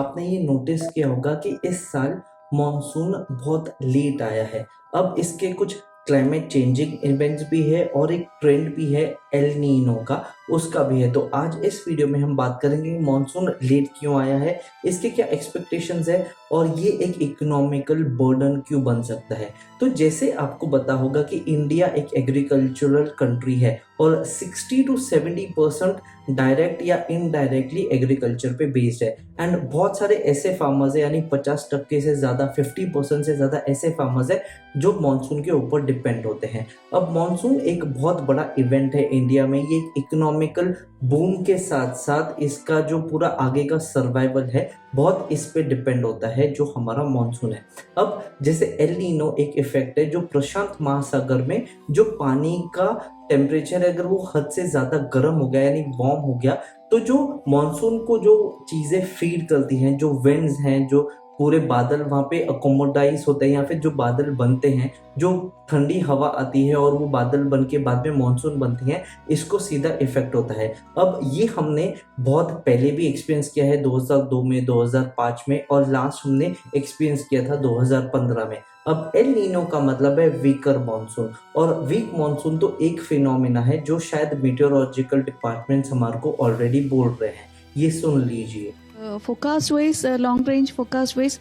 आपने ये नोटिस किया होगा कि इस साल मॉनसून बहुत लेट आया है। अब इसके कुछ क्लाइमेट चेंजिंग इवेंट्स भी है और एक ट्रेंड भी है एल नीनो का, उसका भी है। तो आज इस वीडियो में हम बात करेंगे मॉनसून लेट क्यों आया है, इसके क्या एक्सपेक्टेशंस है और ये एक इकोनॉमिकल बर्डन क्यों बन सकता है। तो जैसे आपको पता होगा कि इंडिया एक एग्रीकल्चरल कंट्री है और 60 to 70% डायरेक्ट या इनडायरेक्टली एग्रीकल्चर पे बेस्ड है। एंड बहुत सारे ऐसे फार्मर्स है, यानी 50% से ज़्यादा, 50% से ज़्यादा ऐसे फार्मर्स है जो मानसून के ऊपर डिपेंड होते हैं। अब मानसून एक बहुत बड़ा इवेंट है इंडिया में। ये एक इकोनॉमिकल बूम के साथ साथ इसका जो पूरा आगे का सर्वाइवल है बहुत इस पे डिपेंड होता है, जो हमारा मानसून है। अब जैसे एल नीनो एक इफेक्ट है जो प्रशांत महासागर में जो पानी का टेम्परेचर है, अगर वो हद से ज़्यादा गर्म हो गया यानी वार्म हो गया, तो जो मानसून को जो चीज़ें फीड करती हैं, जो विंड्स हैं, जो पूरे बादल वहाँ पे अकोमोडाइज होते हैं या फिर जो बादल बनते हैं, जो ठंडी हवा आती है और वो बादल बन के बाद में मानसून बनती है, इसको सीधा इफेक्ट होता है। अब ये हमने बहुत पहले भी एक्सपीरियंस किया है, 2002 में, 2005 में, और लास्ट हमने एक्सपीरियंस किया था 2015 में। अब एल नीनो का मतलब है वीकर मानसून, और वीक मानसून तो एक फिनोमिना है जो शायद मीटेरोलॉजिकल डिपार्टमेंट्स हमारे को ऑलरेडी बोल रहे हैं। ये सुन लीजिए। Forecast wise, long range forecast wise,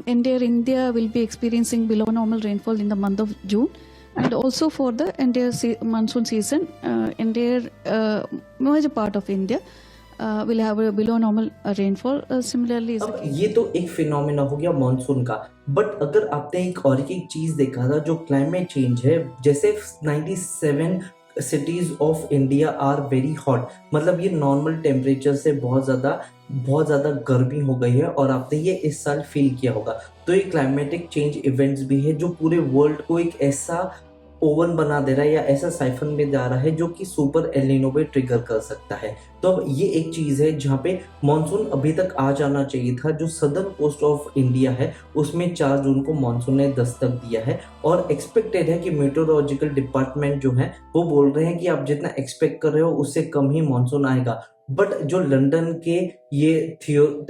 India will be experiencing below normal rainfall in the month of June, and also for the entire monsoon season, major part of India will have a below normal rainfall. Similarly, अब ये तो एक phenomena हो गया monsoon का, but अगर आपने एक और एक चीज देखा था जो क्लाइमेट चेंज है, जैसे 97 cities of India are very hot, मतलब ये नॉर्मल टेम्परेचर से बहुत ज़्यादा गर्मी हो गई है और आपने ये इस साल फील किया होगा। तो ये क्लाइमेटिक चेंज इवेंट्स भी है जो पूरे वर्ल्ड को एक ऐसा ओवन बना दे रहा है या ऐसा साइफन में जा रहा है जो कि सुपर एल नीनो पे ट्रिगर कर सकता है। तो अब ये एक चीज़ है जहाँ पे मानसून अभी तक आ जाना चाहिए था। जो सदर्न कोस्ट ऑफ इंडिया है उसमें 4 जून को मानसून ने दस्तक दिया है और एक्सपेक्टेड है कि मीटेरोलॉजिकल डिपार्टमेंट जो है वो बोल रहे हैं कि आप जितना एक्सपेक्ट कर रहे हो उससे कम ही मानसून आएगा। बट जो लंदन के ये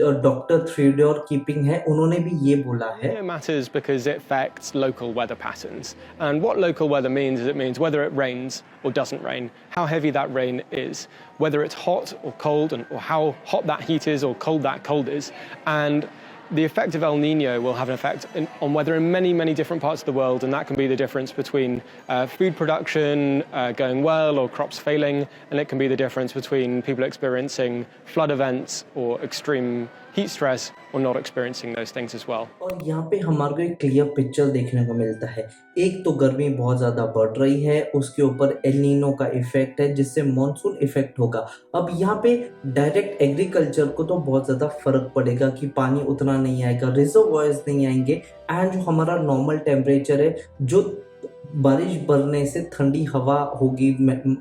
डॉक्टर थ्योडोर कीपिंग है, उन्होंने भी ये बोला है, It matters because it affects local weather patterns. And what local weather means is it means whether it rains or doesn't rain, how heavy that rain is, whether it's hot or cold, or how hot that heat is or cold that cold is. And the effect of El Nino will have an effect on weather in many, many different parts of the world, and that can be the difference between food production going well or crops failing, and it can be the difference between people experiencing flood events or extreme heat stress or not experiencing those things as well. और यहाँ पे हमारे को एक clear picture देखने को मिलता है। एक तो गर्मी बहुत ज़्यादा बढ़ रही है, उसके ऊपर एल नीनो का इफेक्ट है जिससे मॉनसून इफेक्ट होगा। अब यहाँ पे डायरेक्ट एग्रीकल्चर को तो बहुत ज़्यादा फर्क पड़ेगा कि पानी उतना नहीं आएगा, रिजर्वॉयर्स नहीं आएंगे, एंड जो हमारा नॉर्मल टेम्परेचर है, जो बारिश बढ़ने से ठंडी हवा होगी,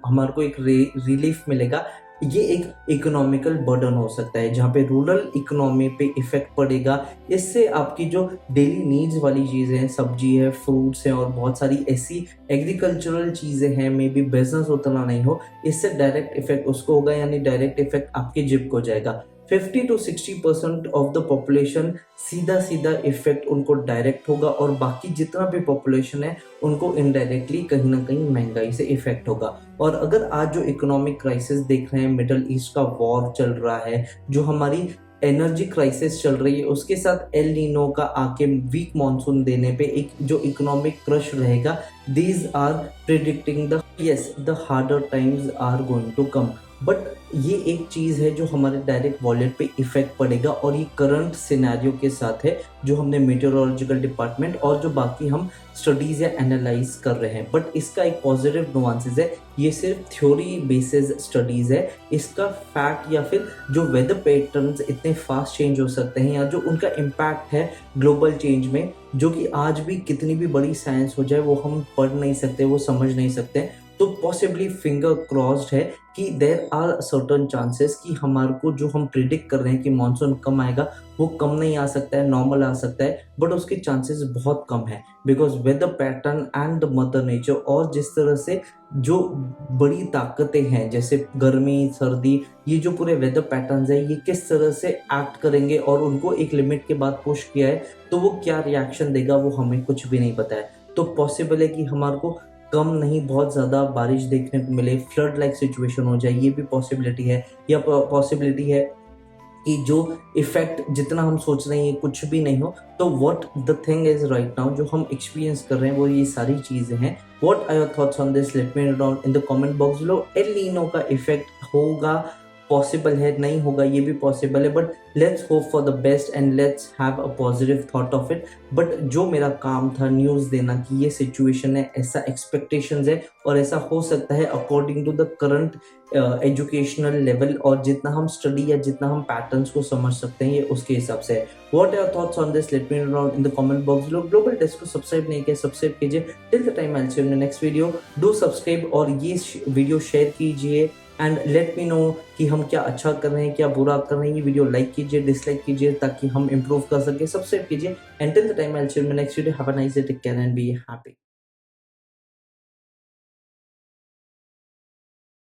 हमारे को एक रिलीफ मिलेगा। ये एक इकोनॉमिकल बर्डन हो सकता है जहाँ पे रूरल इकोनॉमी पे इफेक्ट पड़ेगा। इससे आपकी जो डेली नीड्स वाली चीज़ें हैं, सब्जी है, फ्रूट्स हैं और बहुत सारी ऐसी एग्रीकल्चरल चीज़ें हैं, मे बी बिजनेस उतना नहीं हो, इससे डायरेक्ट इफेक्ट उसको होगा, यानी डायरेक्ट इफेक्ट आपकी जेब को जाएगा। 50 to 60% ऑफ द पॉपुलेशन सीधा इफेक्ट उनको डायरेक्ट होगा, और बाकी जितना भी पॉपुलेशन है उनको इनडायरेक्टली कहीं ना कहीं महंगाई से इफेक्ट होगा। और अगर आज जो इकोनॉमिक क्राइसिस देख रहे हैं, मिडल ईस्ट का वॉर चल रहा है, जो हमारी एनर्जी क्राइसिस चल रही है, उसके साथ एल नीनो का आके वीक मानसून देने पे एक जो इकोनॉमिक क्रश रहेगा, these are predicting the harder times are going to come. But ये एक चीज़ है जो हमारे डायरेक्ट वॉलेट पे इफेक्ट पड़ेगा, और ये करंट सिनेरियो के साथ है जो हमने मीटेरोलॉजिकल डिपार्टमेंट और जो बाकी हम स्टडीज़ या एनालाइज कर रहे हैं। बट इसका एक पॉजिटिव नुआंसेस है, ये सिर्फ थ्योरी बेसिस स्टडीज़ है। इसका फैक्ट या फिर जो वेदर पैटर्न्स इतने फास्ट चेंज हो सकते हैं, या जो उनका इम्पैक्ट है ग्लोबल चेंज में, जो कि आज भी कितनी भी बड़ी साइंस हो जाए वो हम पढ़ नहीं सकते, वो समझ नहीं सकते, तो पॉसिबली फिंगर क्रॉस्ड है कि देयर आर सर्टन चांसेस कि हमारे को जो हम प्रिडिक्ट कर रहे हैं कि मानसून कम आएगा वो कम नहीं आ सकता है, नॉर्मल आ सकता है, बट उसके चांसेस बहुत कम है because weather pattern and mother nature और जिस तरह से जो बड़ी ताकतें हैं जैसे गर्मी सर्दी, ये जो पूरे वेदर पैटर्न्स है ये किस तरह से एक्ट करेंगे और उनको एक लिमिट के बाद पुश किया है तो वो क्या रिएक्शन देगा वो हमें कुछ भी नहीं पता है। तो पॉसिबल है कि हमारे को कम नहीं बहुत ज़्यादा बारिश देखने को मिले, फ्लड लाइक सिचुएशन हो जाए, ये भी पॉसिबिलिटी है। या पॉसिबिलिटी है कि जो इफेक्ट जितना हम सोच रहे हैं ये कुछ भी नहीं हो। तो what the thing is right now जो हम एक्सपीरियंस कर रहे हैं वो ये सारी चीज़ें हैं। What are your thoughts on this, let me know down in the comment box below. El Nino का इफेक्ट होगा, पॉसिबल है, नहीं होगा ये भी पॉसिबल है, but let's hope for the best and let's have a positive thought of it. But जो मेरा काम था न्यूज़ देना कि ये सिचुएशन है, ऐसा एक्सपेक्टेशंस है और ऐसा हो सकता है according to the current educational level और जितना हम स्टडी या जितना हम पैटर्न्स को समझ सकते हैं ये उसके हिसाब से है। What are your thoughts on this, let me know down in the comment box below. Global desk को सब्सक्राइब नहीं किया सब्सक्राइब कीजिए। Till the time I will see you in the next video, do subscribe और ये video share कीजिए and let me know कि हम क्या अच्छा कर रहे हैं क्या बुरा कर रहे हैं। ये वीडियो लाइक कीजिए, डिसलाइक कीजिए ताकि हम इंप्रूव कर सकें। सब्सक्राइब कीजिए। Until the time I'll see you in the next video. Have a nice day, take care and be happy.